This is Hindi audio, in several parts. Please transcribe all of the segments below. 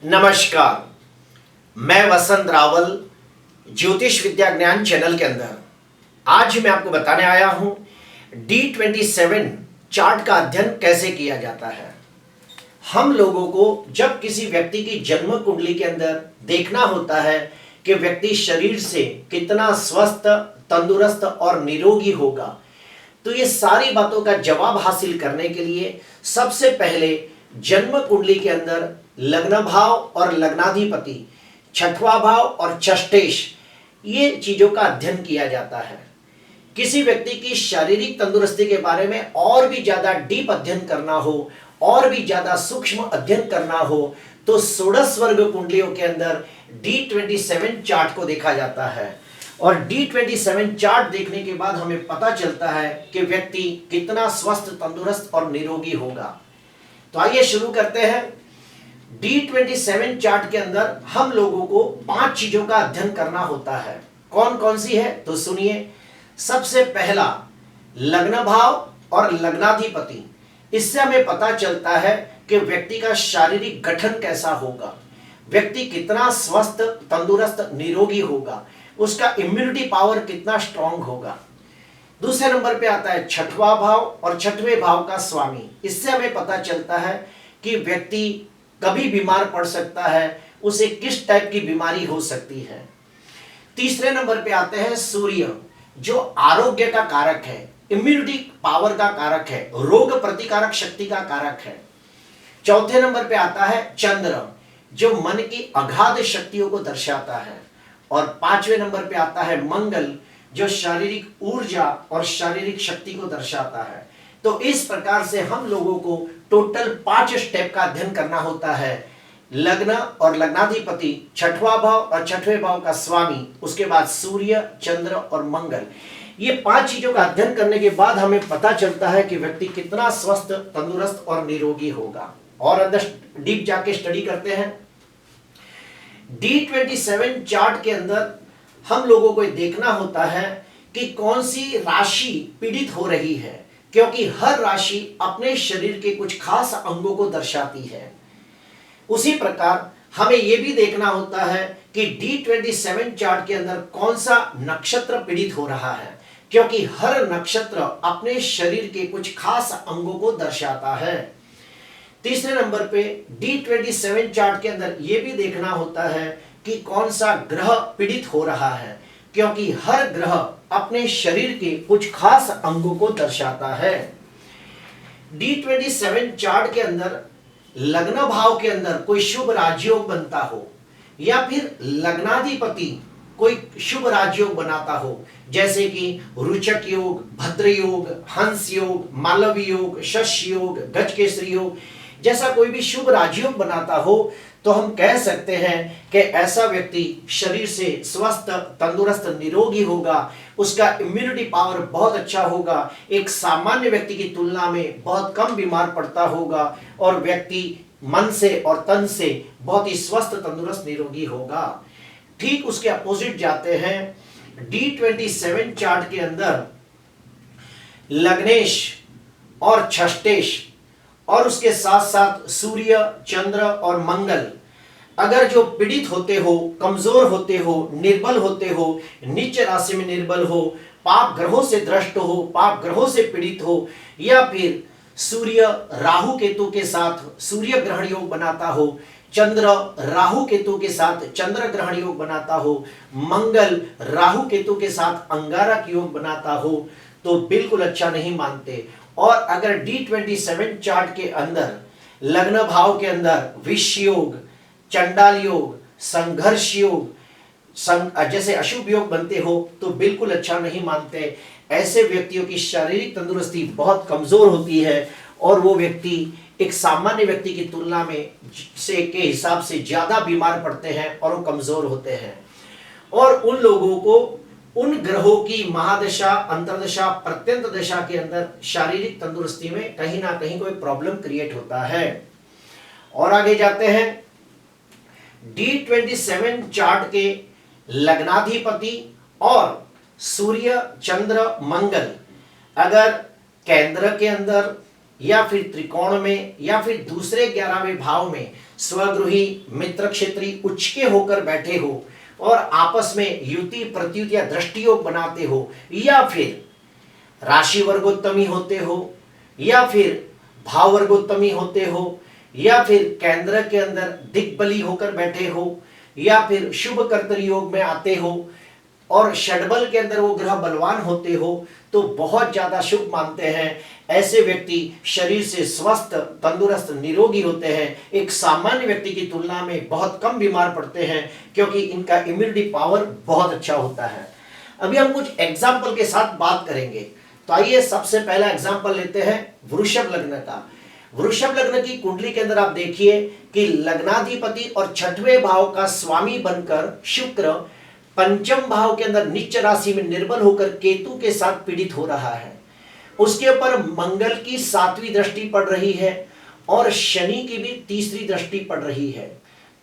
नमस्कार, मैं वसंत रावल ज्योतिष विद्या ज्ञान चैनल के अंदर आज मैं आपको बताने आया हूं D27 चार्ट का अध्ययन कैसे किया जाता है। हम लोगों को जब किसी व्यक्ति की जन्म कुंडली के अंदर देखना होता है कि व्यक्ति शरीर से कितना स्वस्थ, तंदुरुस्त और निरोगी होगा, तो ये सारी बातों का जवाब हासिल करने के लिए सबसे पहले जन्म कुंडली के अंदर लग्न भाव और लग्नाधिपति, छठवां भाव और षष्ठेश, ये चीजों का अध्ययन किया जाता है। किसी व्यक्ति की शारीरिक तंदुरुस्ती के बारे में और भी ज्यादा डीप अध्ययन करना हो और भी ज्यादा सूक्ष्म अध्ययन करना हो तो षोडश वर्ग कुंडलियों के अंदर D27 चार्ट को देखा जाता है। और D27 चार्ट देखने के बाद हमें पता चलता है कि व्यक्ति कितना स्वस्थ, तंदुरुस्त और निरोगी होगा। तो आइए शुरू करते हैं। D27 चार्ट के अंदर हम लोगों को 5 चीजों का अध्ययन करना होता है। कौन कौन सी है तो सुनिए। सबसे पहला लग्न भाव और लग्नाधिपति। इससे हमें पता चलता है कि व्यक्ति का शारीरिक गठन कैसा होगा, व्यक्ति कितना स्वस्थ, तंदुरुस्त, निरोगी होगा, उसका इम्यूनिटी पावर कितना स्ट्रांग होगा। दूसरे नंबर पे आता है छठवां भाव और छठवें भाव का स्वामी। इससे हमें पता चलता है कि व्यक्ति कभी बीमार पड़ सकता है, उसे किस टाइप की बीमारी हो सकती है। तीसरे नंबर पे आते हैं सूर्य, जो आरोग्य का कारक है, इम्यूनिटी पावर का कारक है, रोग प्रतिकारक शक्ति का कारक है। चौथे नंबर पे आता है चंद्र, जो मन की अगाध शक्तियों को दर्शाता है। और पांचवें नंबर पे आता है मंगल, जो शारीरिक ऊर्जा और शारीरिक शक्ति को दर्शाता है। तो इस प्रकार से हम लोगों को टोटल 5 स्टेप का अध्ययन करना होता है। लग्न और लग्नाधिपति, छठवां भाव और छठवें भाव का स्वामी, उसके बाद सूर्य, चंद्र और मंगल। ये 5 चीजों का अध्ययन करने के बाद हमें पता चलता है कि व्यक्ति कितना स्वस्थ, तंदुरुस्त और निरोगी होगा। और अंदर डीप जाके स्टडी करते हैं। D27 चार्ट के अंदर हम लोगों को देखना होता है कि कौन सी राशि पीड़ित हो रही है, क्योंकि हर राशि अपने शरीर के कुछ खास अंगों को दर्शाती है। उसी प्रकार हमें यह भी देखना होता है कि D27 चार्ट के अंदर कौन सा नक्षत्र पीड़ित हो रहा है, क्योंकि हर नक्षत्र अपने शरीर के कुछ खास अंगों को दर्शाता है। तीसरे नंबर पे D27 चार्ट के अंदर यह भी देखना होता है कि कौन सा ग्रह पीड़ित हो रहा है, क्योंकि हर ग्रह अपने शरीर के कुछ खास अंगों को दर्शाता है। D27 चार्ट के अंदर लग्न भाव के अंदर कोई शुभ राजयोग बनता हो या फिर लग्नाधिपति कोई शुभ राजयोग बनाता हो, जैसे कि रुचक योग, भद्र योग, हंस योग, मालवी योग, शश योग, गजकेसरी योग, जैसा कोई भी शुभ राजयोग बनाता हो, तो हम कह सकते हैं कि ऐसा व्यक्ति शरीर से स्वस्थ, तंदुरुस्त, निरोगी होगा। उसका इम्यूनिटी पावर बहुत अच्छा होगा, एक सामान्य व्यक्ति की तुलना में बहुत कम बीमार पड़ता होगा और व्यक्ति मन से और तन से बहुत ही स्वस्थ, तंदुरुस्त, निरोगी होगा। ठीक उसके अपोजिट जाते हैं। D27 चार्ट के अंदर लग्नेश और षष्ठेश और उसके साथ साथ सूर्य, चंद्र और मंगल अगर जो पीड़ित होते हो, कमजोर होते हो, निर्बल होते हो, नीच राशि में निर्बल हो, पाप ग्रहों से द्रष्ट हो, पाप ग्रहों से पीड़ित हो, या फिर सूर्य राहु केतु के साथ सूर्य ग्रहण योग बनाता हो, चंद्र राहु केतु के साथ चंद्र ग्रहण योग बनाता हो, मंगल राहु केतु के साथ अंगारक योग बनाता हो, तो बिल्कुल अच्छा नहीं मानते। और अगर D27 चार्ट के अंदर लग्न भाव के अंदर विष योग, चंडाल योग, संघर्ष योग, जैसे अशुभ योग बनते हो तो बिल्कुल अच्छा नहीं मानते। ऐसे व्यक्तियों की शारीरिक तंदुरुस्ती बहुत कमजोर होती है और वो व्यक्ति एक सामान्य व्यक्ति की तुलना में से के हिसाब से ज्यादा बीमार पड़ते हैं और वो कमजोर होते हैं। और उन लोगों को उन ग्रहों की महादशा, अंतर्दशा, प्रत्यंत दशा के अंदर शारीरिक तंदुरुस्ती में कहीं ना कहीं कोई प्रॉब्लम क्रिएट होता है। और आगे जाते हैं। D27 चार्ट के लग्नाधिपति और सूर्य, चंद्र, मंगल अगर केंद्र के अंदर या फिर त्रिकोण में या फिर दूसरे 11वें भाव में स्वगृही मित्र क्षेत्री उच्च के होकर बैठे हो और आपस में युति प्रत्युति या दृष्टि योग बनाते हो, या फिर राशि वर्गोत्तमी होते हो, या फिर भाव वर्गोत्तमी होते हो, या फिर केंद्र के अंदर दिग्बली होकर बैठे हो, या फिर शुभ कर्तरी योग में आते हो और षडबल के अंदर वो ग्रह बलवान होते हो, तो बहुत ज्यादा शुभ मानते हैं। ऐसे व्यक्ति शरीर से स्वस्थ तंदुरुस्त निरोगी होते हैं, एक सामान्य व्यक्ति की तुलना में बहुत कम बीमार पड़ते हैं, क्योंकि इनका इम्यूनिटी पावर बहुत अच्छा होता है। अभी हम कुछ एग्जाम्पल के साथ बात करेंगे। तो आइए सबसे पहला एग्जाम्पल लेते हैं वृषभ लग्न का। वृषभ लग्न की कुंडली के अंदर आप देखिए कि लग्नाधिपति और छठवें भाव का स्वामी बनकर शुक्र पंचम भाव के अंदर नीच राशि में निर्बल होकर केतु के साथ पीड़ित हो रहा है। उसके ऊपर मंगल की 7वीं दृष्टि पड़ रही है और शनि की भी 3री दृष्टि पड़ रही है।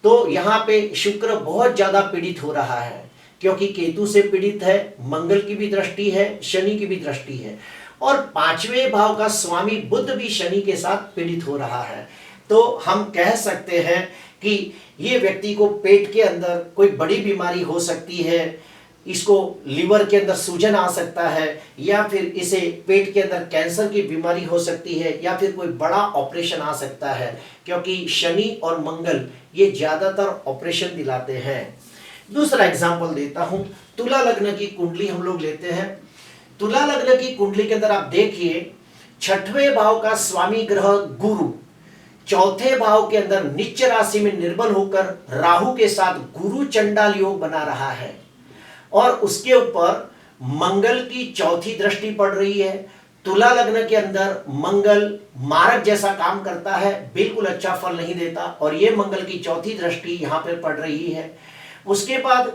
तो यहाँ पे शुक्र बहुत ज्यादा पीड़ित हो रहा है, क्योंकि केतु से पीड़ित है, मंगल की भी दृष्टि है, शनि की भी दृष्टि है, और 5वें भाव का स्वामी बुध भी शनि के साथ पीड़ित हो रहा है। तो हम कह सकते हैं कि ये व्यक्ति को पेट के अंदर कोई बड़ी बीमारी हो सकती है, इसको लीवर के अंदर सूजन आ सकता है, या फिर इसे पेट के अंदर कैंसर की बीमारी हो सकती है, या फिर कोई बड़ा ऑपरेशन आ सकता है, क्योंकि शनि और मंगल ये ज्यादातर ऑपरेशन दिलाते हैं। दूसरा एग्जाम्पल देता हूं, तुला लग्न की कुंडली हम लोग लेते हैं। तुला लग्न की कुंडली के अंदर आप देखिए छठवें भाव का स्वामी ग्रह गुरु चौथे भाव के अंदर नीच राशि में निर्बल होकर राहु के साथ गुरु चंडाल योग बना रहा है, और उसके ऊपर मंगल की 4थी दृष्टि पड़ रही है। तुला लग्न के अंदर मंगल मारक जैसा काम करता है, बिल्कुल अच्छा फल नहीं देता, और ये मंगल की 4थी दृष्टि यहां पर पड़ रही है। उसके बाद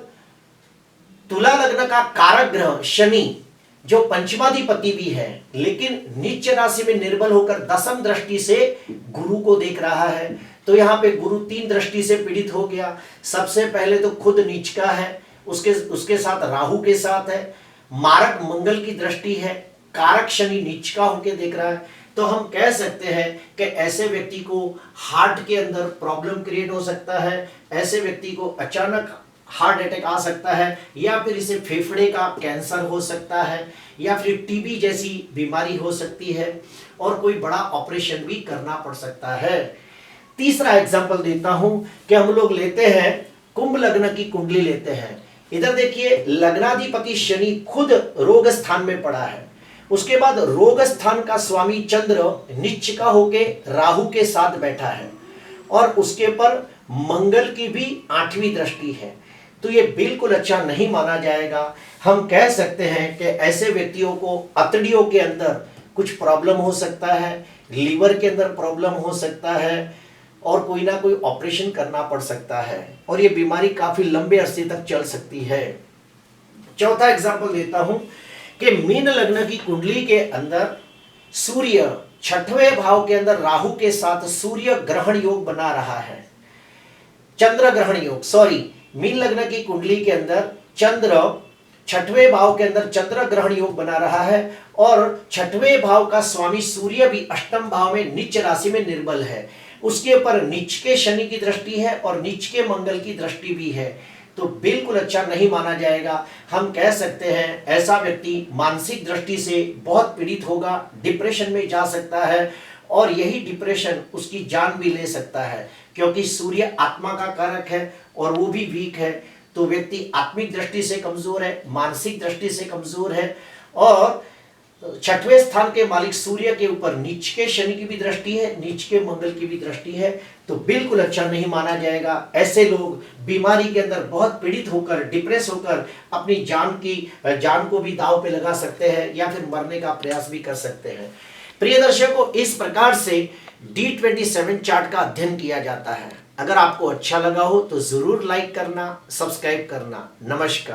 तुला लग्न का कारक ग्रह शनि जो पंचमाधिपति भी है, लेकिन नीच राशि में निर्बल होकर 10वीं दृष्टि से गुरु को देख रहा है। तो यहाँ पे गुरु 3 दृष्टि से पीड़ित हो गया। सबसे पहले तो खुद नीच का है, उसके साथ राहु के साथ है, मारक मंगल की दृष्टि है, कारक शनि नीच का होके देख रहा है। तो हम कह सकते हैं कि ऐसे व्यक्ति को हार्ट के अंदर प्रॉब्लम क्रिएट हो सकता है, ऐसे व्यक्ति को अचानक हार्ट अटैक आ सकता है, या फिर इसे फेफड़े का कैंसर हो सकता है, या फिर टीबी जैसी बीमारी हो सकती है, और कोई बड़ा ऑपरेशन भी करना पड़ सकता है। तीसरा एग्जांपल देता हूं कि हम लोग लेते हैं कुंभ लग्न की कुंडली लेते हैं। इधर देखिए लग्नाधिपति शनि खुद रोग स्थान में पड़ा है। उसके बाद रोग स्थान का स्वामी चंद्र नीच का होके राहु के साथ बैठा है, और उसके पर मंगल की भी 8वीं दृष्टि है। तो ये बिल्कुल अच्छा नहीं माना जाएगा। हम कह सकते हैं कि ऐसे व्यक्तियों को अतड़ियों के अंदर कुछ प्रॉब्लम हो सकता है, लीवर के अंदर प्रॉब्लम हो सकता है, और कोई ना कोई ऑपरेशन करना पड़ सकता है, और ये बीमारी काफी लंबे अरसे तक चल सकती है। चौथा एग्जाम्पल देता हूं कि मीन लग्न की कुंडली के अंदर सूर्य 6वें भाव के अंदर राहु के साथ सूर्य ग्रहण योग बना रहा है, चंद्र ग्रहण योग, सॉरी, मीन लग्न की कुंडली के अंदर चंद्र 6वें भाव के अंदर चंद्र ग्रहण योग बना रहा है, और 6वें भाव का स्वामी सूर्य भी 8म भाव में नीच राशि में निर्बल है। उसके ऊपर नीच के शनि की दृष्टि है और नीच के मंगल की दृष्टि भी है। तो बिल्कुल अच्छा नहीं माना जाएगा। हम कह सकते हैं ऐसा व्यक्ति मानसिक दृष्टि से बहुत पीड़ित होगा, डिप्रेशन में जा सकता है, और यही डिप्रेशन उसकी जान भी ले सकता है, क्योंकि सूर्य आत्मा का कारक है और वो भी वीक है। तो व्यक्ति आत्मिक दृष्टि से कमजोर है, मानसिक दृष्टि से कमजोर है, और 6वें स्थान के मालिक सूर्य के ऊपर नीच के शनि की भी दृष्टि है, नीच के मंगल की भी दृष्टि है। तो बिल्कुल अच्छा नहीं माना जाएगा। ऐसे लोग बीमारी के अंदर बहुत पीड़ित होकर, डिप्रेस होकर अपनी जान को भी दांव पे लगा सकते हैं, या फिर मरने का प्रयास भी कर सकते हैं। प्रिय दर्शकों, इस प्रकार से D27 चार्ट का अध्ययन किया जाता है। अगर आपको अच्छा लगा हो तो जरूर लाइक करना, सब्सक्राइब करना। नमस्कार।